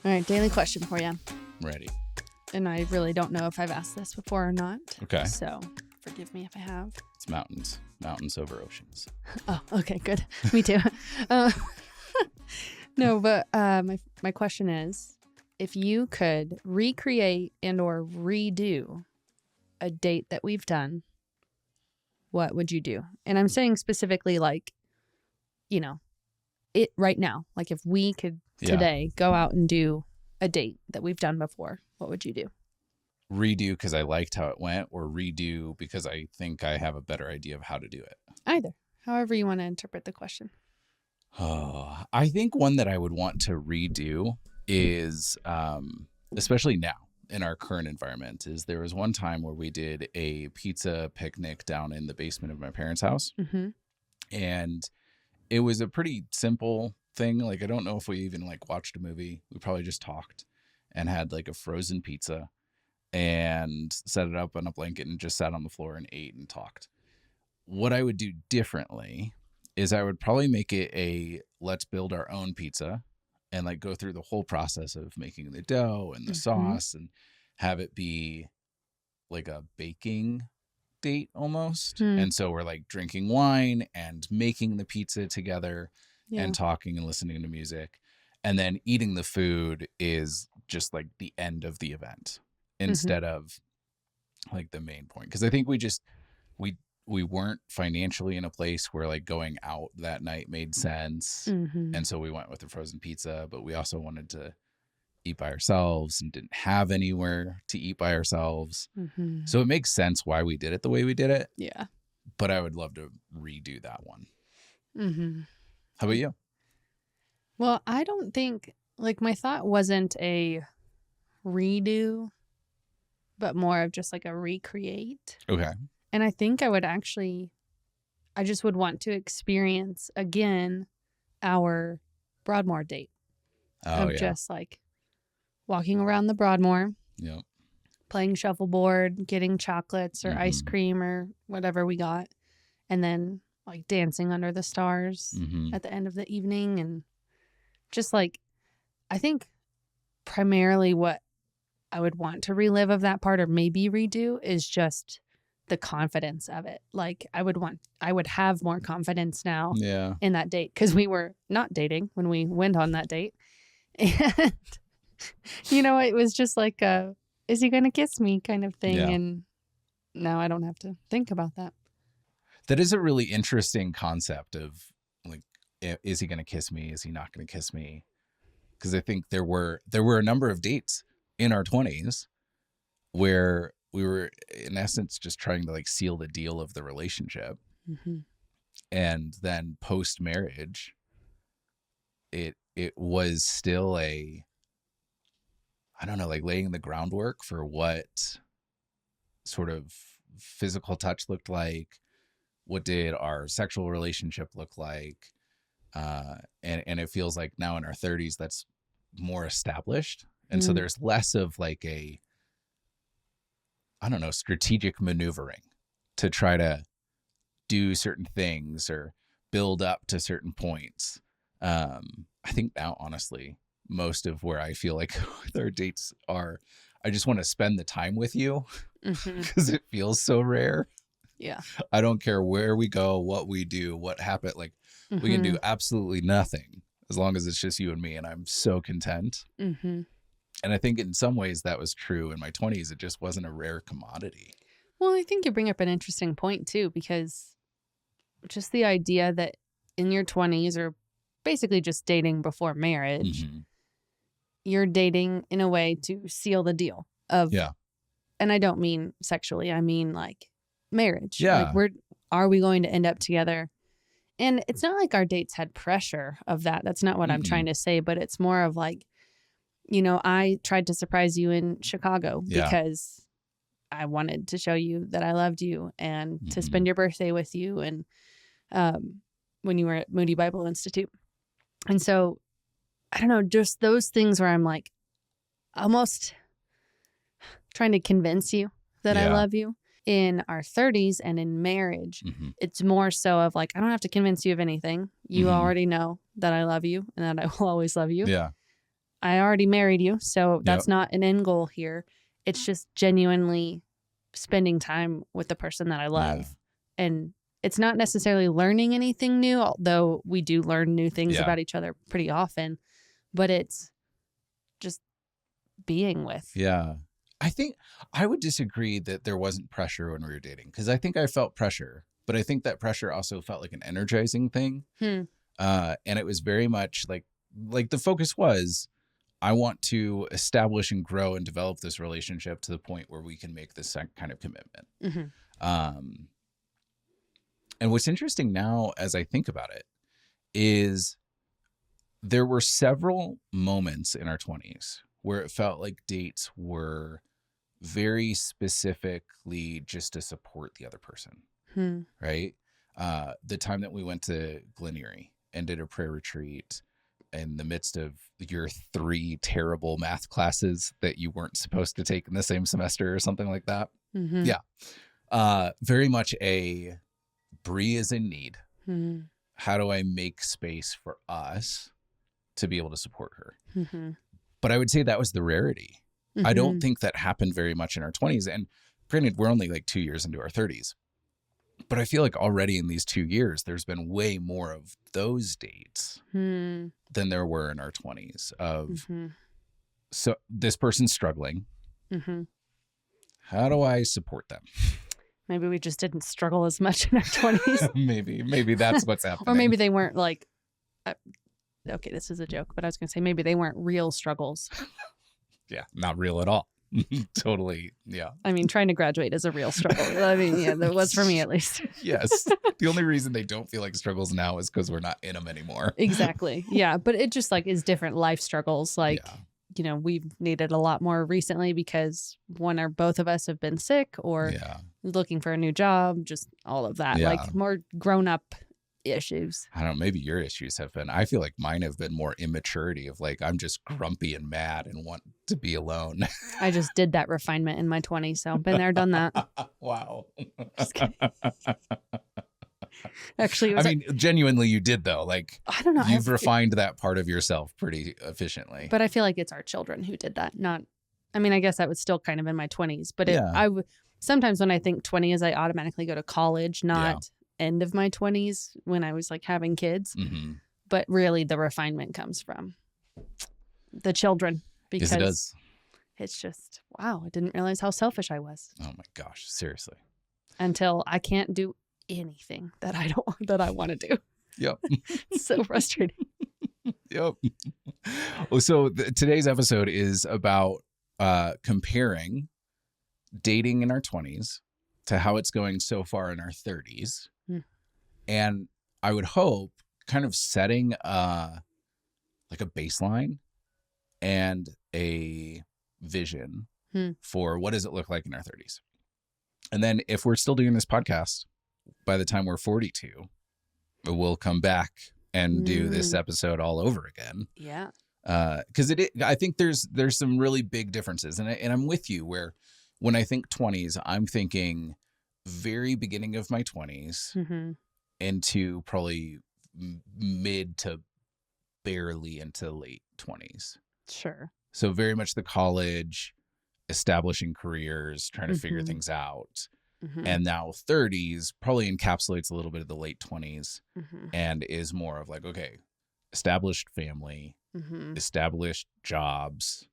All right, daily question for you. Ready. And I really don't know if I've asked this before or not. Okay. So forgive me if I have. It's mountains. Mountains over oceans. Oh, okay, good. Me too. No, but my question is, if you could recreate and or redo a date that we've done, what would you do? And I'm saying specifically like, you know, it right now. Like if we could today go out and do a date that we've done before, what would you do? Redo because I liked how it went, or redo because I think I have a better idea of how to do it? Either. However you want to interpret the question. Oh, I think one that I would want to redo is, especially now in our current environment, is there was one time where we did a pizza picnic down in the basement of my parents' house. Mm-hmm. And it was a pretty simple thing. Like, I don't know if we even like watched a movie. We probably just talked and had like a frozen pizza and set it up on a blanket and just sat on the floor and ate and talked. What I would do differently is I would probably make it a let's build our own pizza and like go through the whole process of making the dough and the sauce and have it be like a baking date almost. And so we're like drinking wine and making the pizza together and talking and listening to music. And then eating the food is just like the end of the event instead of like the main point. Because I think we weren't financially in a place where like going out that night made sense. And so we went with the frozen pizza, but we also wanted to eat by ourselves and didn't have anywhere to eat by ourselves. So it makes sense why we did it the way we did it. Yeah. But I would love to redo that one. How about you? Well, I don't think, like, my thought wasn't a redo, but more of just like a recreate. Okay. And I think I just would want to experience again our Broadmoor date. Just like walking around the Broadmoor, playing shuffleboard, getting chocolates or ice cream or whatever we got, and then like dancing under the stars at the end of the evening. And just like, I think primarily what I would want to relive of that part or maybe redo is just the confidence of it. Like I would have more confidence now in that date because we were not dating when we went on that date. And, you know, it was just like, is he going to kiss me kind of thing. Yeah. And now I don't have to think about that. That is a really interesting concept of like, is he going to kiss me? Is he not going to kiss me? Because I think there were a number of dates in our 20s where we were in essence just trying to like seal the deal of the relationship. And then post marriage, it was still I don't know, like laying the groundwork for what sort of physical touch looked like. What did our sexual relationship look like? And it feels like now in our 30s, that's more established. And so there's less of like strategic maneuvering to try to do certain things or build up to certain points. I think now, honestly, most of where I feel like our dates are, I just want to spend the time with you because it feels so rare. Yeah. I don't care where we go, what we do, what happened. Like we can do absolutely nothing as long as it's just you and me. And I'm so content. And I think in some ways that was true in my 20s. It just wasn't a rare commodity. Well, I think you bring up an interesting point too, because just the idea that in your 20s or basically just dating before marriage, you're dating in a way to seal the deal of, and I don't mean sexually, I mean like marriage. Yeah. Like are we going to end up together? And it's not like our dates had pressure of that. That's not what I'm trying to say, but it's more of like, you know, I tried to surprise you in Chicago because I wanted to show you that I loved you and to spend your birthday with you. And when you were at Moody Bible Institute. And so, I don't know, just those things where I'm like almost trying to convince you that I love you. In our 30s and in marriage, it's more so of like, I don't have to convince you of anything. You already know that I love you and that I will always love you. Yeah. I already married you, so that's Yep. not an end goal here. It's just genuinely spending time with the person that I love. And it's not necessarily learning anything new, although we do learn new things about each other pretty often, but it's just being with. Yeah. I think I would disagree that there wasn't pressure when we were dating, because I think I felt pressure, but I think that pressure also felt like an energizing thing. And it was very much like the focus was, I want to establish and grow and develop this relationship to the point where we can make this kind of commitment. And what's interesting now, as I think about it, is there were several moments in our 20s where it felt like dates were very specifically just to support the other person. Right? The time that we went to Glen Erie and did a prayer retreat in the midst of your 3 terrible math classes that you weren't supposed to take in the same semester or something like that. Yeah. Very much a Bry is in need. How do I make space for us to be able to support her? But I would say that was the rarity. I don't think that happened very much in our 20s. And granted, we're only like 2 years into our 30s. But I feel like already in these 2 years, there's been way more of those dates than there were in our 20s of, so this person's struggling. How do I support them? Maybe we just didn't struggle as much in our 20s. maybe that's what's happening. Or maybe they weren't like, okay, this is a joke, but I was going to say maybe they weren't real struggles. Yeah, not real at all. Totally. Yeah. I mean, trying to graduate is a real struggle. I mean, yeah, that was for me at least. Yes. The only reason they don't feel like struggles now is because we're not in them anymore. Exactly. Yeah. But it just like is different life struggles. Like, you know, we've needed a lot more recently because one or both of us have been sick or looking for a new job, just all of that. Like more grown up issues. I don't know, maybe your issues have been, I feel like mine have been more immaturity of like, I'm just grumpy and mad and want to be alone. I just did that refinement in my 20s, so been there, done that. Wow. Actually, I mean, genuinely you did though. Like, I don't know. You've refined that part of yourself pretty efficiently. But I feel like it's our children who did that. Not, I mean, I guess I was still kind of in my 20s, but sometimes when I think 20s, I automatically go to college, not end of my 20s when I was like having kids. But really the refinement comes from the children because yes, it does. It's just, wow, I didn't realize how selfish I was. Oh my gosh, seriously. Until I can't do anything that I want to do. Yep. It's so frustrating. Yep. Well, so today's episode is about comparing dating in our 20s to how it's going so far in our 30s. And I would hope kind of setting like a baseline and a vision for what does it look like in our 30s. And then if we're still doing this podcast by the time we're 42, we'll come back and do this episode all over again. Yeah. Because I think there's some really big differences. And I'm with you where when I think 20s, I'm thinking very beginning of my 20s into probably mid to barely into late 20s. Sure. So very much the college, establishing careers, trying to figure things out. And now 30s probably encapsulates a little bit of the late 20s and is more of like, okay, established family, established jobs.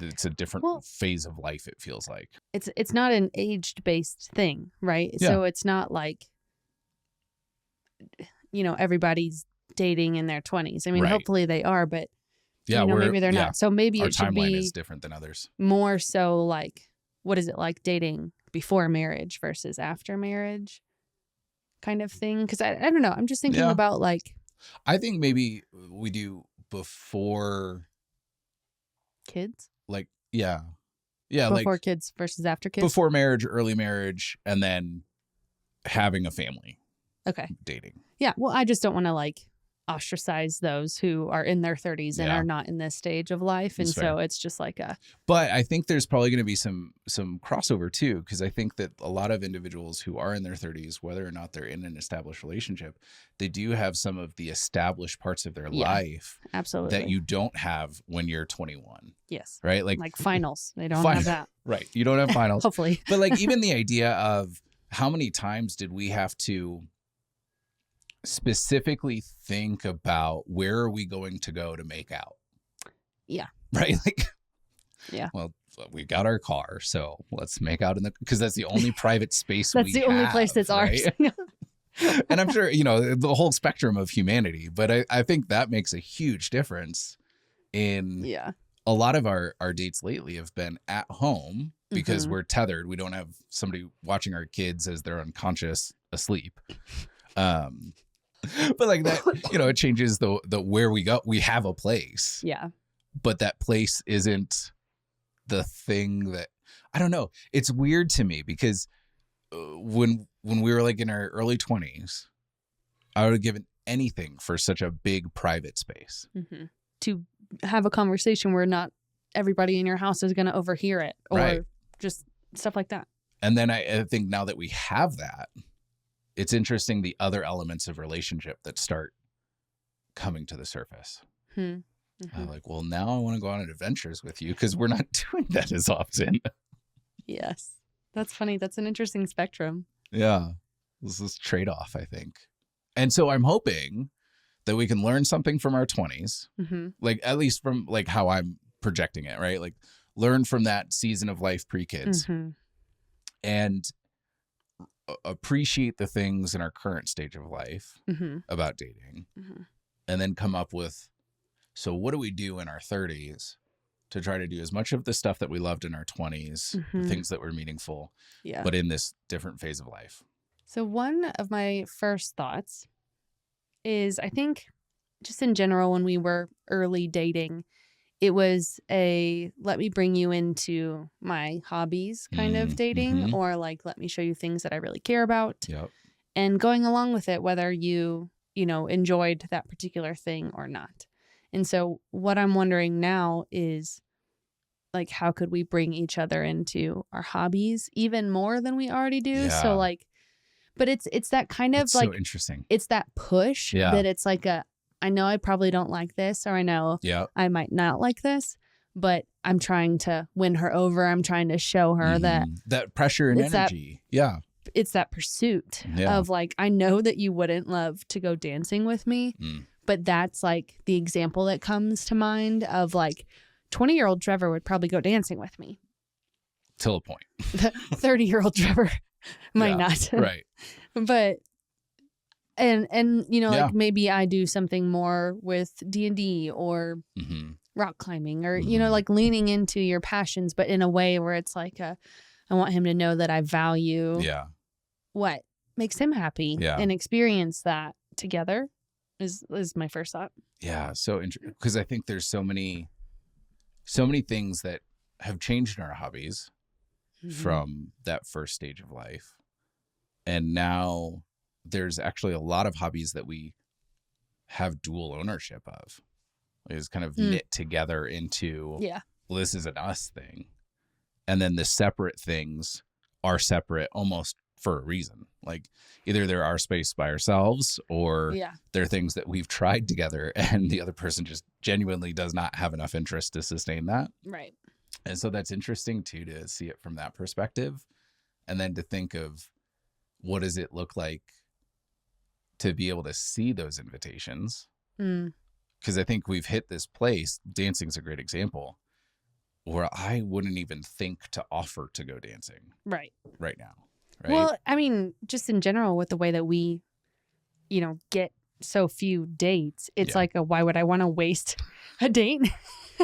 It's a different phase of life, it feels like. It's not an age-based thing, right? Yeah. So it's not like, you know, everybody's dating in their 20s. I mean, hopefully they are, but you know, maybe they're not. So maybe our it should timeline be is different than others. More so like, what is it like dating before marriage versus after marriage kind of thing? Because I don't know. I'm just thinking about like. I think maybe we before kids. Like, yeah. Before kids versus after kids. Before marriage, early marriage, and then having a family. Okay. Dating. Yeah. Well, I just don't want to like ostracize those who are in their 30s and are not in this stage of life. And so it's just like but I think there's probably going to be some crossover too, because I think that a lot of individuals who are in their 30s, whether or not they're in an established relationship, they do have some of the established parts of their life absolutely that you don't have when you're 21. Yes. Right? Like finals. They don't have that. Right. You don't have finals. Hopefully. But like even the idea of how many times did we have to specifically think about where are we going to go to make out? Yeah. Right? Like, yeah. Well, we got our car, so let's make out because that's the only private space that's the only place that's right? ours. And I'm sure, the whole spectrum of humanity, but I think that makes a huge difference in a lot of our dates lately have been at home because we're tethered. We don't have somebody watching our kids as they're unconscious asleep. But like that, it changes the where we go. We have a place. Yeah. But that place isn't the thing that, I don't know. It's weird to me because when we were like in our early 20s, I would have given anything for such a big private space. Mm-hmm. To have a conversation where not everybody in your house is going to overhear it or just stuff like that. And then I think now that we have that, it's interesting the other elements of relationship that start coming to the surface. I'm like, well, now I want to go on adventures with you because we're not doing that as often. Yes. That's funny. That's an interesting spectrum. Yeah. This is trade-off, I think. And so I'm hoping that we can learn something from our 20s, like at least from like how I'm projecting it, right? Like learn from that season of life pre-kids and appreciate the things in our current stage of life about dating and then come up with, so what do we do in our 30s to try to do as much of the stuff that we loved in our 20s, the things that were meaningful, but in this different phase of life? So one of my first thoughts is, I think just in general, when we were early dating, it was let me bring you into my hobbies kind of dating, or like, let me show you things that I really care about and going along with it, whether you enjoyed that particular thing or not. And so what I'm wondering now is like, how could we bring each other into our hobbies even more than we already do? Yeah. So like, but it's that kind of like, so interesting. It's that push that it's like I know I probably don't like this, or I know I might not like this, but I'm trying to win her over. I'm trying to show her that pressure and energy. It's that pursuit of like, I know that you wouldn't love to go dancing with me, but that's like the example that comes to mind of like 20-year-old Trevor would probably go dancing with me. Till a point. 30-year-old Trevor might not. Right. But and like maybe I do something more with D&D or rock climbing or like leaning into your passions, but in a way where it's like I want him to know that I value what makes him happy and experience that together is my first thought. Yeah, so interesting, because I think there's so many things that have changed in our hobbies from that first stage of life. And now there's actually a lot of hobbies that we have dual ownership of. It's kind of knit together into, well, this is an us thing. And then the separate things are separate almost for a reason. Like either they're our space by ourselves or they're things that we've tried together and the other person just genuinely does not have enough interest to sustain that. Right. And so that's interesting too, to see it from that perspective. And then to think of what does it look like to be able to see those invitations. Because I think we've hit this place, dancing's a great example, where I wouldn't even think to offer to go dancing right now. Right? Well, I mean, just in general with the way that we, get so few dates, it's like why would I want to waste a date?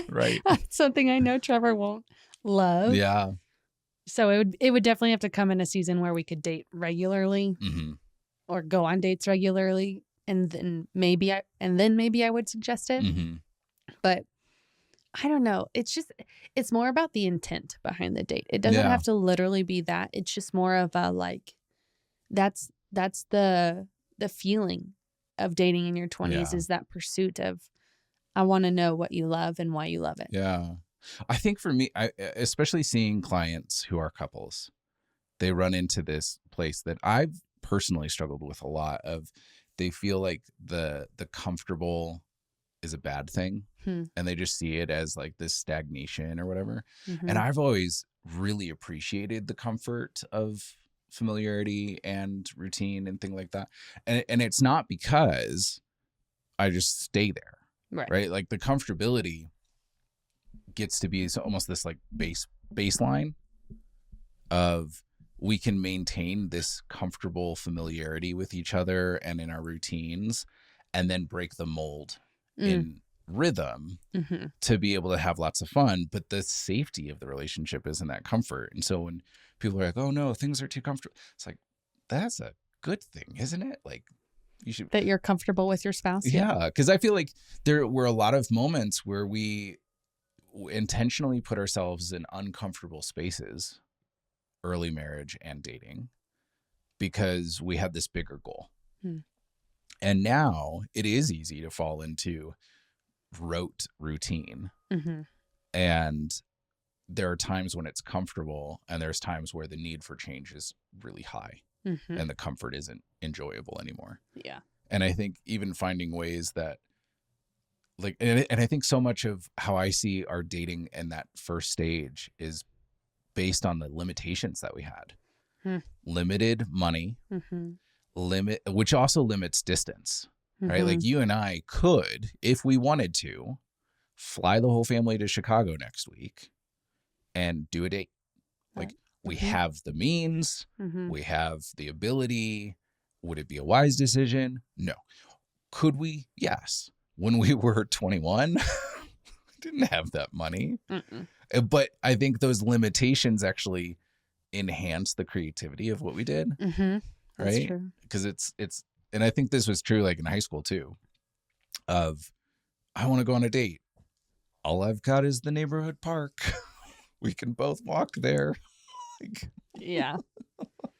Right. Something I know Trevor won't love. Yeah. So it would definitely have to come in a season where we could date regularly or go on dates regularly. And then maybe I would suggest it. But I don't know. It's more about the intent behind the date. It doesn't have to literally be that. It's just more of a like, that's the feeling of dating in your 20s is that pursuit of, I want to know what you love and why you love it. Yeah. I think for me, especially seeing clients who are couples, they run into this place that I've personally struggled with a lot of, they feel like the comfortable is a bad thing, and they just see it as like this stagnation or whatever. And I've always really appreciated the comfort of familiarity and routine and things like that. And it's not because I just stay there, right? Like the comfortability gets to be almost this like baseline of, we can maintain this comfortable familiarity with each other and in our routines, and then break the mold in rhythm to be able to have lots of fun. But the safety of the relationship is in that comfort. And so when people are like, oh no, things are too comfortable, it's like, that's a good thing, isn't it? Like, you should, that you're comfortable with your spouse. Yeah. Because I feel like there were a lot of moments where we intentionally put ourselves in uncomfortable spaces, early marriage and dating, because we had this bigger goal. And now it is easy to fall into rote routine. And there are times when it's comfortable, and there's times where the need for change is really high, and the comfort isn't enjoyable anymore. Yeah. And I think even finding ways that, like, and I think so much of how I see our dating in that first stage is based on the limitations that we had. Limited money, which also limits distance, right? Like you and I could, if we wanted to, fly the whole family to Chicago next week and do a date. Like we have the means, we have the ability. Would it be a wise decision? No. Could we? Yes. When we were 21, we didn't have that money. But I think those limitations actually enhance the creativity of what we did. Right? Because it's, and I think this was true like in high school too, of, I want to go on a date. All I've got is the neighborhood park. We can both walk there. Yeah.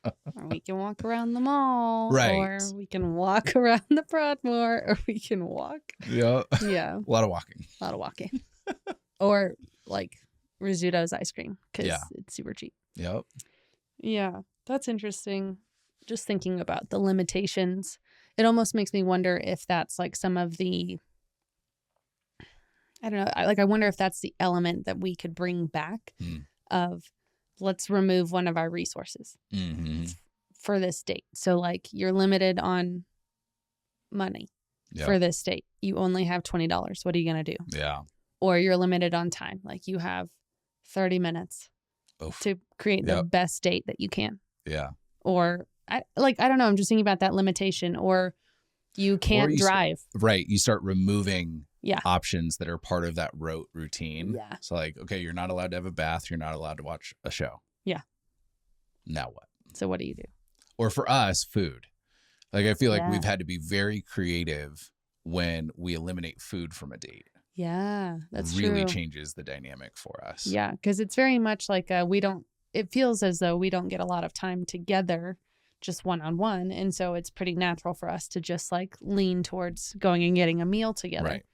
Or we can walk around the mall. Right. Or we can walk around the Broadmoor. Or we can walk. Yeah. Yeah. A lot of walking. Or like Rizzuto's ice cream, because it's super cheap. Yep. Yeah. That's interesting. Just thinking about the limitations. It almost makes me wonder if that's like some of the, I don't know, I wonder if that's the element that we could bring back of, let's remove one of our resources for this date. So like you're limited on money for this date. You only have $20. What are you going to do? Yeah. Or you're limited on time. Like you have 30 minutes to create the best date that you can. Yeah. Or I don't know. I'm just thinking about that limitation. Or you can't drive. Right. You start removing options that are part of that rote routine. Yeah. So like, okay, you're not allowed to have a bath. You're not allowed to watch a show. Yeah. Now what? So what do you do? Or for us, food. Like I feel like we've had to be very creative when we eliminate food from a date. Yeah, that's really true. Changes the dynamic for us. Yeah, because it's very much like it feels as though we don't get a lot of time together, just one-on-one. And so it's pretty natural for us to just like lean towards going and getting a meal together. Right.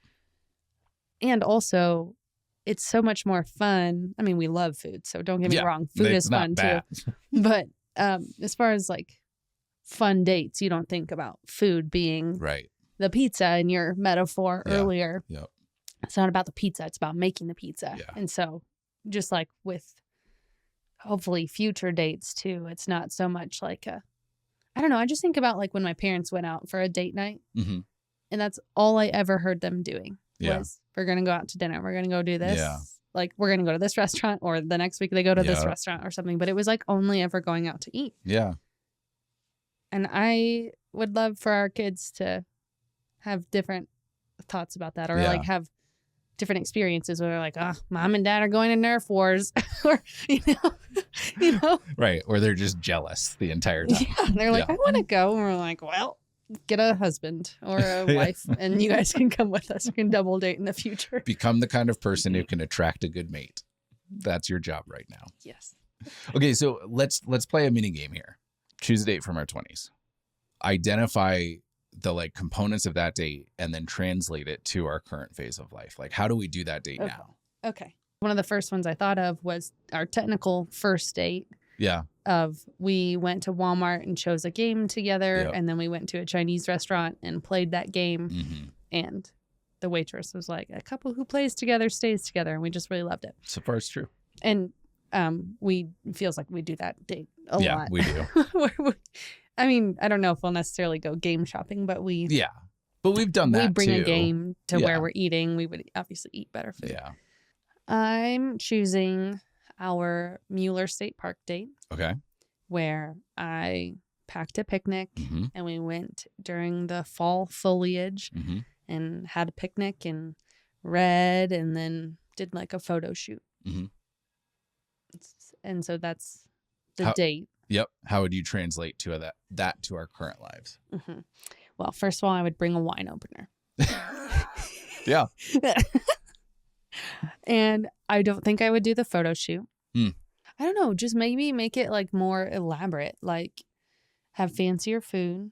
And also, it's so much more fun. I mean, we love food, so don't get me wrong. Food is fun too. But as far as like fun dates, you don't think about food being the pizza in your metaphor earlier. Yep. It's not about the pizza. It's about making the pizza. Yeah. And so just like with hopefully future dates too, it's not so much like I don't know. I just think about like when my parents went out for a date night and that's all I ever heard them doing was, we're going to go out to dinner. We're going to go do this. Yeah. Like we're going to go to this restaurant, or the next week they go to this restaurant or something. But it was like only ever going out to eat. Yeah. And I would love for our kids to have different thoughts about that, or like have different experiences where they're like, mom and dad are going to Nerf wars, or you know, right, or they're just jealous the entire time. Yeah, they're like, I want to go, and we're like, well, get a husband or a wife, and you guys can come with us. You can double date in the future. Become the kind of person who can attract a good mate. That's your job right now. Yes. Okay, so let's play a mini game here. Choose a date from our 20s. Identify the like components of that date and then translate it to our current phase of life. Like, how do we do that date now? Okay. One of the first ones I thought of was our technical first date. Yeah. We went to Walmart and chose a game together. Yep. And then we went to a Chinese restaurant and played that game. Mm-hmm. And the waitress was like, a couple who plays together stays together. And we just really loved it. So far, it's true. And feels like we do that date a lot. Yeah, we do. I mean, I don't know if we'll necessarily go game shopping, but but we've done that. We bring too. a game to where we're eating. We would obviously eat better food. Yeah. I'm choosing our Mueller State Park date. Okay. Where I packed a picnic mm-hmm. and we went during the fall foliage mm-hmm. and had a picnic and read and then did like a photo shoot. Mm-hmm. And so that's the date. Yep. How would you translate to that to our current lives? Mm-hmm. Well, first of all, I would bring a wine opener. Yeah. And I don't think I would do the photo shoot. Hmm. I don't know. Just maybe make it like more elaborate, like have fancier food.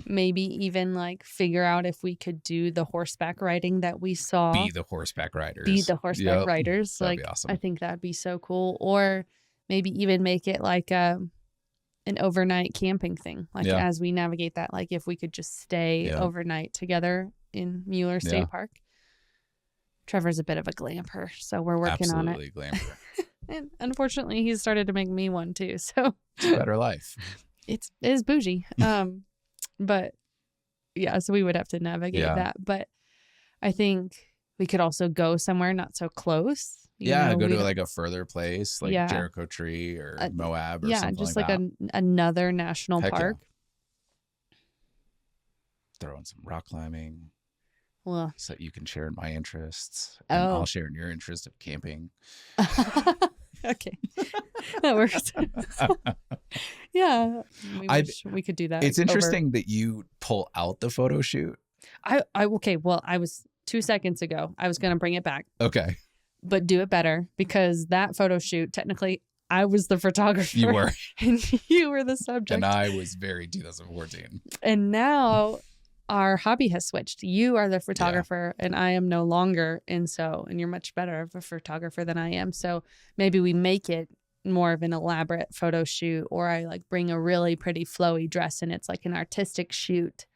Maybe even like figure out if we could do the horseback riding that we saw. Be the horseback riders. Riders. That'd like, be awesome. I think that'd be so cool. Or maybe even make it like an overnight camping thing. Like as we navigate that, like if we could just stay overnight together in Mueller State Park. Trevor's a bit of a glamper, so we're working on it. Absolutely glamper. And unfortunately, he's started to make me one too. So it's a better life. It is bougie. But yeah, so we would have to navigate that. But I think we could also go somewhere not so close. Go to like a further place, like Jericho Tree or Moab or something just like like that. Another national park. Yeah. Throw in some rock climbing. Well, so that you can share in my interests and I'll share in your interest of camping. Okay. That works. Yeah. We could do that. It's interesting that you pull out the photo shoot. I was 2 seconds ago. I was going to bring it back. Okay. But do it better because that photo shoot, technically, I was the photographer. You were. And you were the subject. And I was very 2014. And now our hobby has switched. You are the photographer and I am no longer. And you're much better of a photographer than I am. So maybe we make it more of an elaborate photo shoot, or I like bring a really pretty flowy dress and it's like an artistic shoot.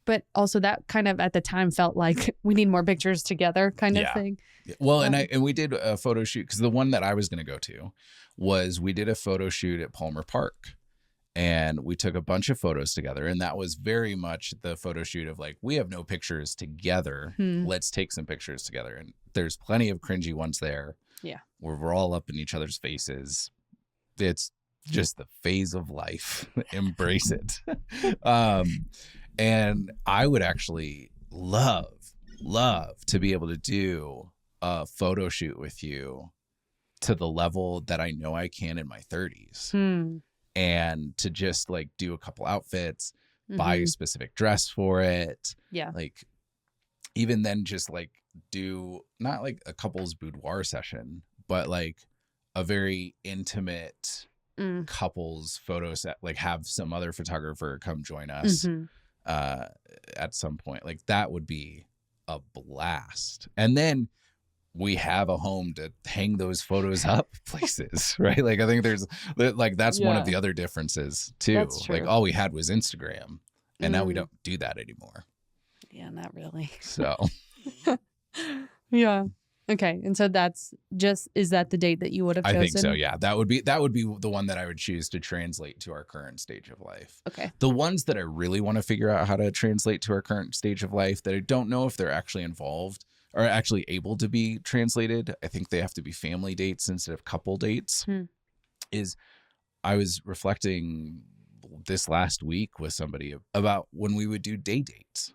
But also that kind of at the time felt like we need more pictures together kind of thing. Well, and we did a photo shoot because the one that I was going to go to was we did a photo shoot at Palmer Park. And we took a bunch of photos together. And that was very much the photo shoot of like, we have no pictures together. Let's take some pictures together. And there's plenty of cringy ones there. Yeah. Where we're all up in each other's faces. It's just the phase of life. Embrace it. And I would actually love to be able to do a photo shoot with you to the level that I know I can in my 30s. And to just like do a couple outfits, buy a specific dress for it. Yeah. Like even then just like do not like a couple's boudoir session, but like a very intimate couple's photo set, like have some other photographer come join us at some point. Like that would be a blast. And then we have a home to hang those photos up places, right? Like I think there's like, that's one of the other differences too. That's true. Like all we had was Instagram and now we don't do that anymore. Yeah, not really. So. Yeah. Okay. And so is that the date that you would have chosen? I think so. Yeah. That would be the one that I would choose to translate to our current stage of life. Okay. The ones that I really want to figure out how to translate to our current stage of life that I don't know if they're actually involved are actually able to be translated. I think they have to be family dates instead of couple dates. Is I was reflecting this last week with somebody about when we would do day dates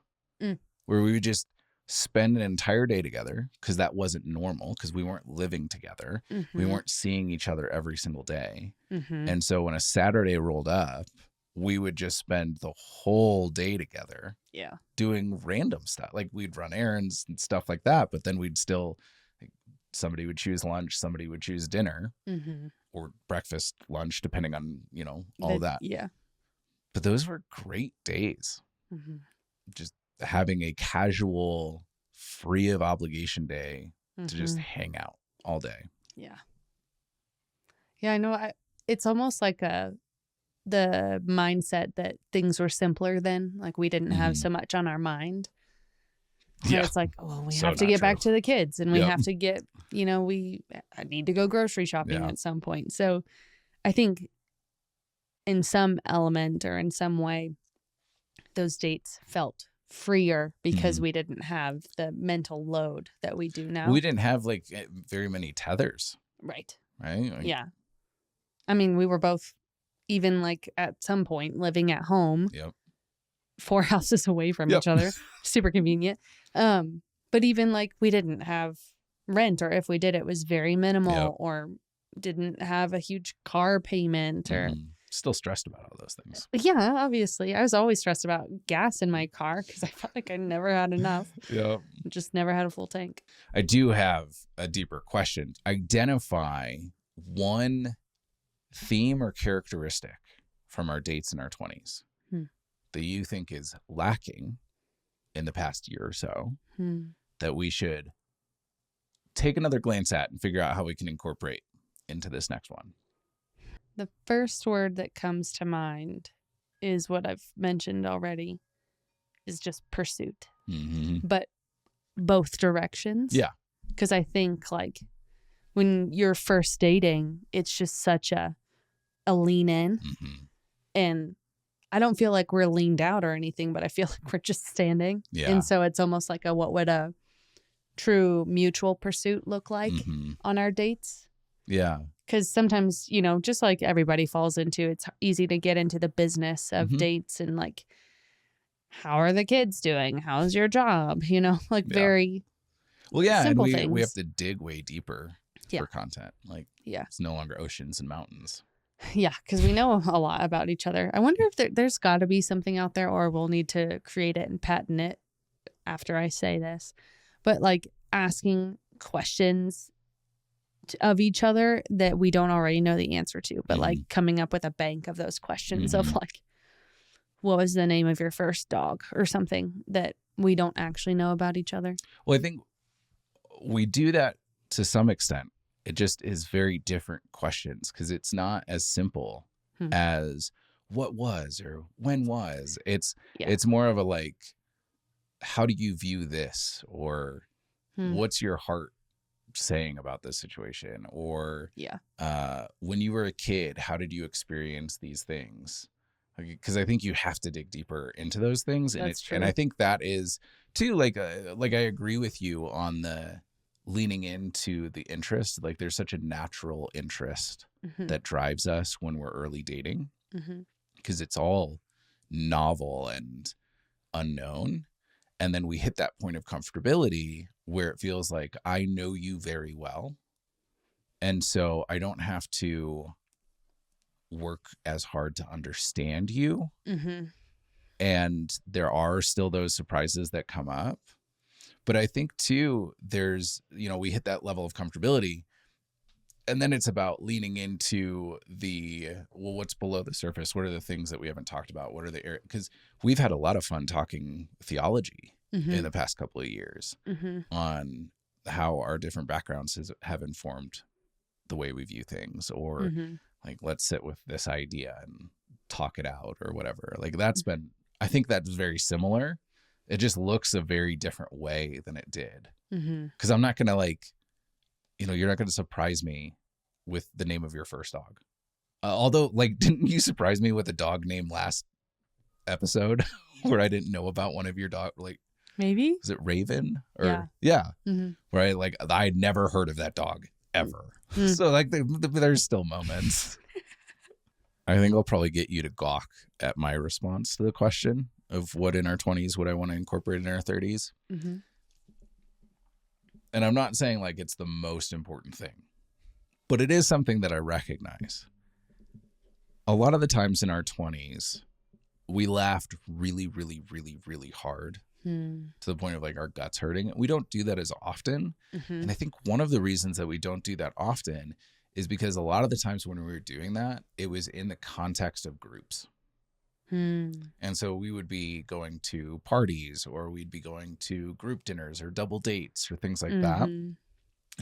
where we would just spend an entire day together because that wasn't normal because we weren't living together. We weren't seeing each other every single day. And so when a Saturday rolled up, we would just spend the whole day together doing random stuff. Like we'd run errands and stuff like that, but then we'd still, like, somebody would choose lunch, somebody would choose dinner or breakfast, lunch, depending on, all that. Yeah. But those were great days. Mm-hmm. Just having a casual, free of obligation day Mm-hmm. to just hang out all day. Yeah. Yeah, I know. It's almost like the mindset that things were simpler then. Like we didn't have so much on our mind. Yeah. It's like, oh, we have to get back to the kids and we have to get, I need to go grocery shopping at some point. So I think in some element or in some way, those dates felt freer because we didn't have the mental load that we do now. We didn't have like very many tethers. Right. Right? Like, yeah. I mean, we were both even like at some point living at home. 4 houses away from each other. Super convenient. But even like we didn't have rent, or if we did, it was very minimal, or didn't have a huge car payment, or still stressed about all those things. Yeah, obviously. I was always stressed about gas in my car because I felt like I never had enough. Just never had a full tank. I do have a deeper question. Identify one theme or characteristic from our dates in our 20s that you think is lacking in the past year or so that we should take another glance at and figure out how we can incorporate into this next one. The first word that comes to mind is what I've mentioned already, is just pursuit. But both directions. Yeah. Because I think like when you're first dating, it's just such a lean in. And I don't feel like we're leaned out or anything, but I feel like we're just standing. And so it's almost like what would a true mutual pursuit look like on our dates? Yeah. Because sometimes, just like everybody falls into, it's easy to get into the business of dates and like, how are the kids doing? How's your job? Very simple and things. we have to dig way deeper for content. Like, it's no longer oceans and mountains. Yeah, because we know a lot about each other. I wonder if there's got to be something out there, or we'll need to create it and patent it after I say this. But like asking questions of each other that we don't already know the answer to, but like coming up with a bank of those questions of like, what was the name of your first dog or something that we don't actually know about each other? Well, I think we do that to some extent. It just is very different questions because it's not as simple as what was or when was. It's more of a like, how do you view this? Or what's your heart saying about this situation? Or when you were a kid, how did you experience these things? Because I think you have to dig deeper into those things. And I think that is too, like I agree with you on the leaning into the interest. Like there's such a natural interest that drives us when we're early dating because it's all novel and unknown. And then we hit that point of comfortability where it feels like I know you very well. And so I don't have to work as hard to understand you. And there are still those surprises that come up. But I think too, there's, we hit that level of comfortability and then it's about leaning into what's below the surface? What are the things that we haven't talked about? What are the areas? Because we've had a lot of fun talking theology in the past couple of years on how our different backgrounds have informed the way we view things, or like, let's sit with this idea and talk it out or whatever. Like I think that's very similar. It just looks a very different way than it did. Because I'm not going to you're not going to surprise me with the name of your first dog. Although, didn't you surprise me with a dog name last episode where I didn't know about one of your dog? Maybe? Was it Raven? Or, yeah. Where I'd never heard of that dog ever. So there's still moments. I think I'll probably get you to gawk at my response to the question of what in our 20s would I want to incorporate in our 30s. And I'm not saying it's the most important thing, but it is something that I recognize. A lot of the times in our 20s, we laughed really, really, really, really hard to the point of our guts hurting. We don't do that as often. And I think one of the reasons that we don't do that often is because a lot of the times when we were doing that, it was in the context of groups. And so we would be going to parties, or we'd be going to group dinners or double dates or things like that. And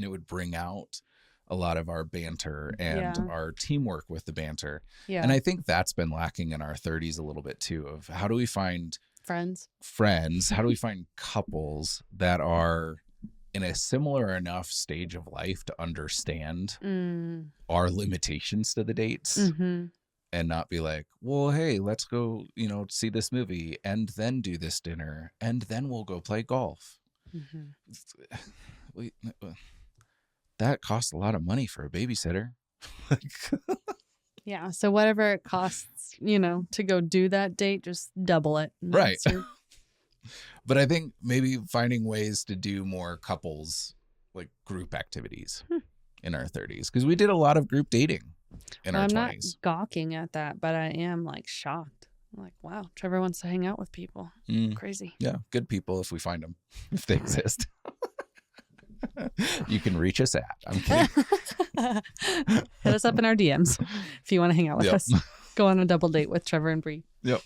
it would bring out a lot of our banter and our teamwork with the banter. Yeah. And I think that's been lacking in our 30s a little bit too, of how do we find friends? How do we find couples that are in a similar enough stage of life to understand our limitations to the dates and not be like, well, hey, let's go, see this movie and then do this dinner and then we'll go play golf. That costs a lot of money for a babysitter. Yeah. So whatever it costs, to go do that date, just double it. Right. But I think maybe finding ways to do more couples, like group activities in our 30s, because we did a lot of group dating in our 20s. I'm not gawking at that, but I am shocked. I'm like, wow, Trevor wants to hang out with people. Crazy. Yeah. Good people if we find them, if they exist. You can reach us at. I'm kidding. Hit us up in our DMs if you want to hang out with us. Go on a double date with Trever and Bry. Yep.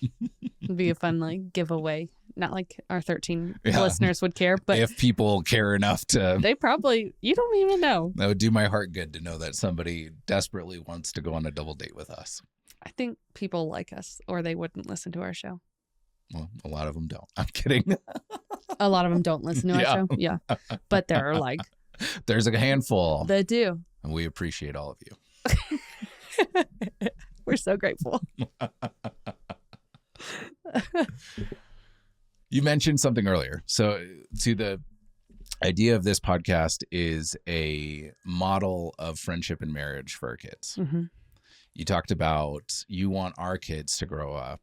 It'd be a fun giveaway. Not like our 13 listeners would care, but if people care enough to, they probably, you don't even know. That would do my heart good to know that somebody desperately wants to go on a double date with us. I think people like us, or they wouldn't listen to our show. Well, a lot of them don't. I'm kidding. A lot of them don't listen to our show. Yeah. But there are there's a handful that do. And we appreciate all of you. We're so grateful. You mentioned something earlier. So the idea of this podcast is a model of friendship and marriage for our kids. You talked about you want our kids to grow up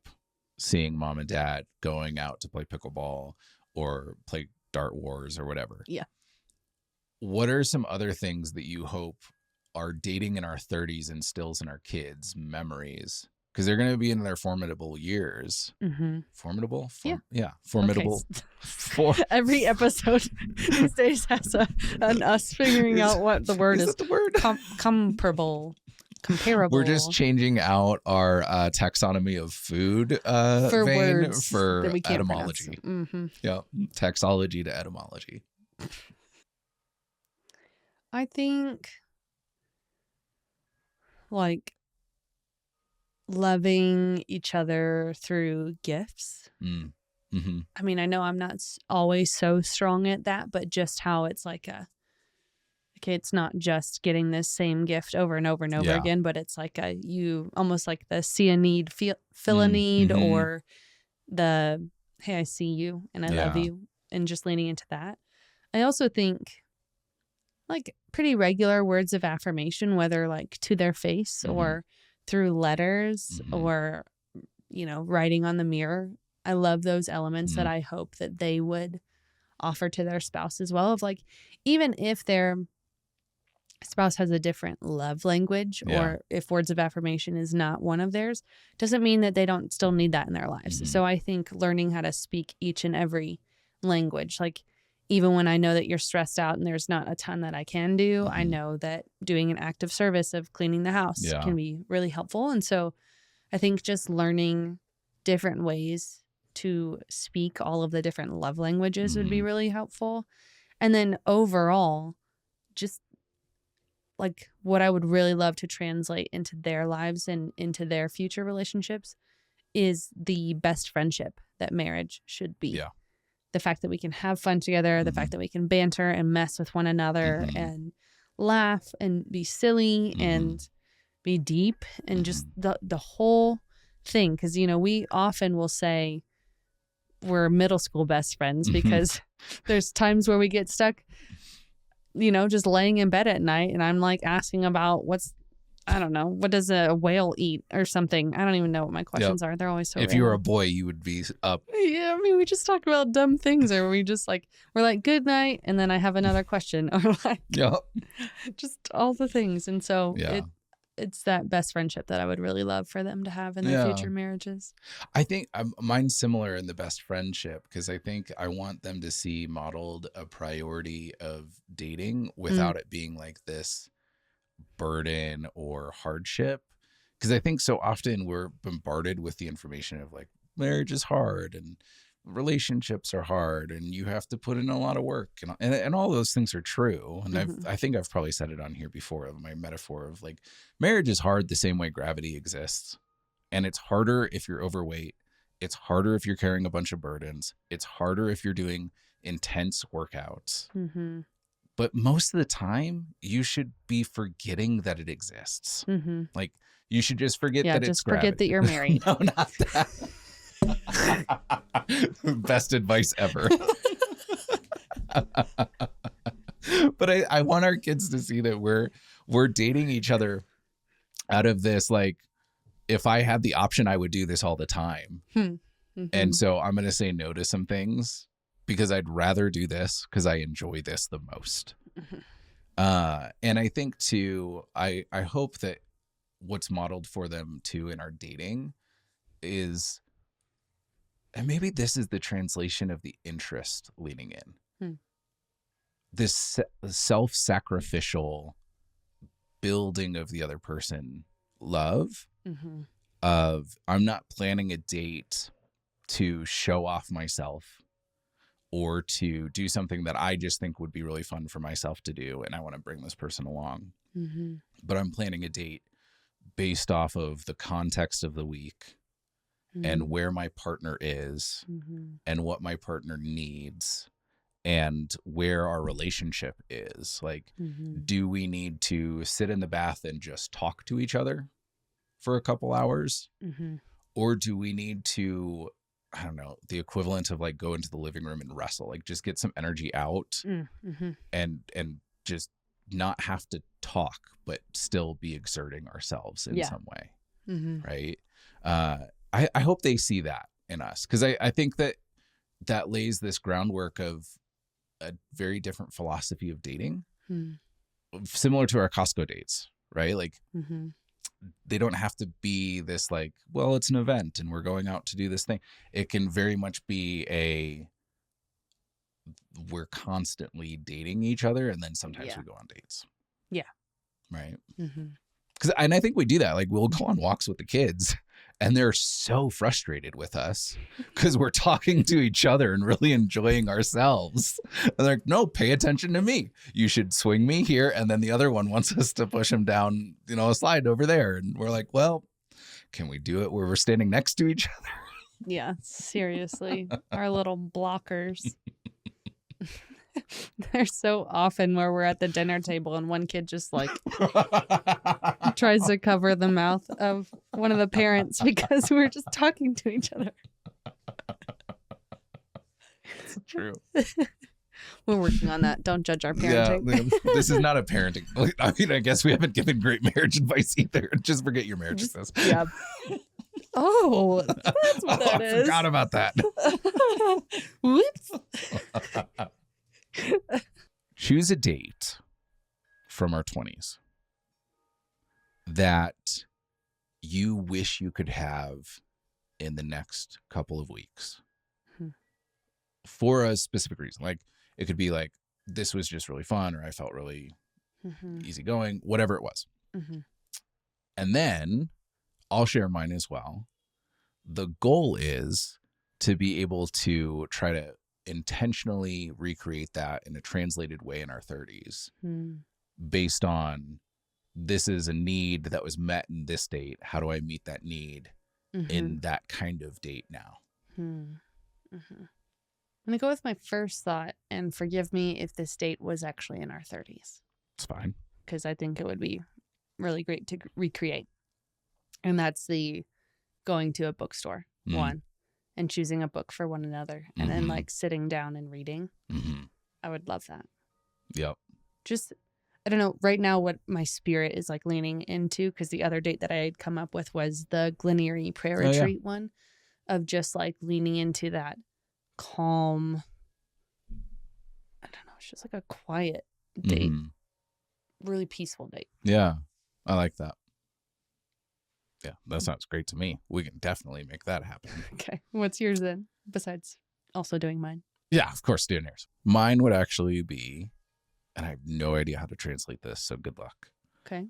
seeing mom and dad going out to play pickleball or play Dart Wars or whatever. Yeah. What are some other things that you hope our dating in our 30s instills in our kids' memories? Because they're going to be in their formidable years. Formidable? Yeah. Formidable. Okay. Every episode these days has an us figuring out what the word is. Is that the word? Comparable. We're just changing out our taxonomy of food for vein words for that we can't etymology. Yeah. Taxology to etymology. I think loving each other through gifts. I mean, I know I'm not always so strong at that, but just how it's it's not just getting this same gift over and over and over again, but it's you almost like the see a need, fill a need, or the, hey, I see you and I love you, and just leaning into that. I also think pretty regular words of affirmation, whether to their face or through letters or, writing on the mirror. I love those elements that I hope that they would offer to their spouse as well, of even if their spouse has a different love language or if words of affirmation is not one of theirs, doesn't mean that they don't still need that in their lives. So I think learning how to speak each and every language, even when I know that you're stressed out and there's not a ton that I can do, I know that doing an act of service of cleaning the house can be really helpful. And so I think just learning different ways to speak all of the different love languages would be really helpful. And then overall, just what I would really love to translate into their lives and into their future relationships is the best friendship that marriage should be. Yeah. The fact that we can have fun together, the fact that we can banter and mess with one another and laugh and be silly and be deep and just the whole thing. Because, we often will say we're middle school best friends because there's times where we get stuck, just laying in bed at night and I'm asking about I don't know, what does a whale eat or something? I don't even know what my questions are. They're always so If you were a boy, you would be up. Yeah, I mean, we just talk about dumb things, or we just we're good night, and then I have another question, or just all the things. And so it's that best friendship that I would really love for them to have in their future marriages. I think mine's similar in the best friendship, because I think I want them to see modeled a priority of dating without it being this burden or hardship, Because I think so often we're bombarded with the information of like marriage is hard and relationships are hard and you have to put in a lot of work, and all those things are true. And I think I've probably said it on here before, my metaphor of like marriage is hard the same way gravity exists. And it's harder if you're overweight. It's harder if you're carrying a bunch of burdens. It's harder if you're doing intense workouts. But most of the time, you should be forgetting that it exists. Like, you should just forget that it's gravity. Forget that you're married. No, not that. Best advice ever. But I want our kids to see that we're dating each other out of this, like, if I had the option, I would do this all the time. And so I'm going to say no to some things because I'd rather do this because I enjoy this the most. And I think too, I hope that what's modeled for them too in our dating is, and maybe this is the translation of the interest leaning in. This self-sacrificial building of the other person love of, I'm not planning a date to show off myself or to do something that I just think would be really fun for myself to do, and I want to bring this person along. But I'm planning a date based off of the context of the week and where my partner is and what my partner needs and where our relationship is. Like, do we need to sit in the bath and just talk to each other for a couple hours? Or do we need to, I don't know, the equivalent of like go into the living room and wrestle, like just get some energy out and just not have to talk, but still be exerting ourselves in some way. Right. I hope they see that in us. Cause I think that lays this groundwork of a very different philosophy of dating, similar to our Costco dates, right? Like, they don't have to be this like, well, it's an event and we're going out to do this thing. It can very much be we're constantly dating each other, and then sometimes we go on dates. Right. And I think we do that. Like, we'll go on walks with the kids and they're so frustrated with us because we're talking to each other and really enjoying ourselves. And they're like, no, pay attention to me. You should swing me here. And then the other one wants us to push him down, a slide over there. And we're like, well, can we do it where we're standing next to each other? Yeah, seriously. Our little blockers. They're so often where we're at the dinner table and one kid just like tries to cover the mouth of one of the parents because we're just talking to each other. It's true. We're working on that. Don't judge our parenting. Yeah, this is not a parenting. I mean, I guess we haven't given great marriage advice either. Just forget your marriage advice. Yeah. Oh, that's what that is. I forgot about that. Whoops. Choose a date from our 20s that you wish you could have in the next couple of weeks for a specific reason. Like, it could be like, this was just really fun, or I felt really easygoing, whatever it was. And then I'll share mine as well. The goal is to be able to try to intentionally recreate that in a translated way in our 30s based on, this is a need that was met in this date. How do I meet that need in that kind of date now? I'm going to go with my first thought, and forgive me if this date was actually in our 30s. It's fine. Because I think it would be really great to recreate. And that's the going to a bookstore, one, and choosing a book for one another, and then like sitting down and reading. I would love that. Yep. Just, I don't know, right now what my spirit is like leaning into, because the other date that I had come up with was the Glenery prayer retreat one, of just like leaning into that calm, I don't know, it's just like a quiet date, really peaceful date. Yeah, I like that. Yeah, that sounds great to me. We can definitely make that happen. Okay. What's yours then, besides also doing mine? Yeah, of course, doing yours. Mine would actually be, and I have no idea how to translate this, so good luck. Okay.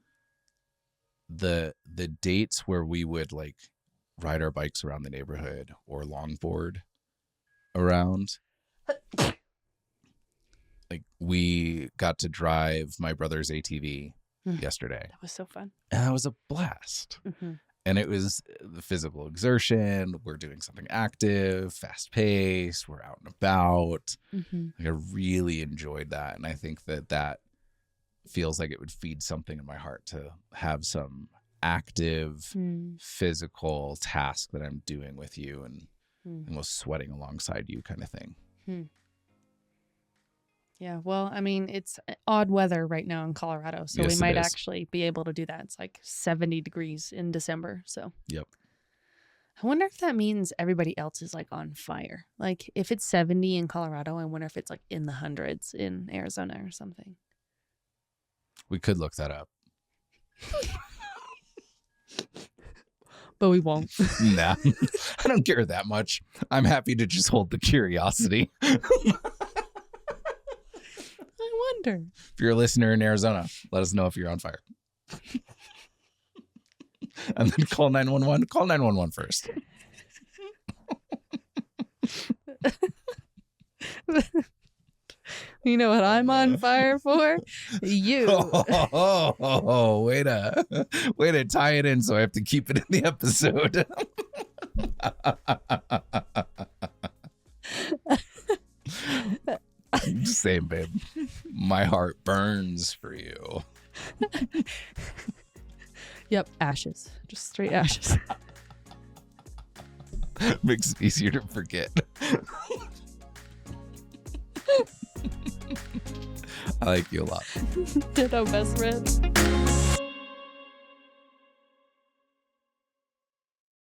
the dates where we would like ride our bikes around the neighborhood or longboard around. Like we got to drive my brother's ATV yesterday. That was so fun. And that was a blast. Mm-hmm. And it was the physical exertion. We're doing something active, fast paced. We're out and about. Mm-hmm. Like I really enjoyed that. And I think that feels like it would feed something in my heart to have some active physical task that I'm doing with you and almost sweating alongside you kind of thing. Yeah, well, I mean, it's odd weather right now in Colorado, so Yes, we might it is. actually be able to do that. It's like 70 degrees in December, so. Yep. I wonder if that means everybody else is like on fire. Like if it's 70 in Colorado, I wonder if it's like in the hundreds in Arizona or something. We could look that up. But we won't. Nah, I don't care that much. I'm happy to just hold the curiosity. I wonder. If you're a listener in Arizona, let us know if you're on fire. And then call 911. Call 911 first. You know what I'm on fire for? You. Way to tie it in so I have to keep it in the episode. I'm just saying, babe. My heart burns for you. Yep, ashes. Just straight ashes. Makes it easier to forget. I like you a lot. Ditto, best friend.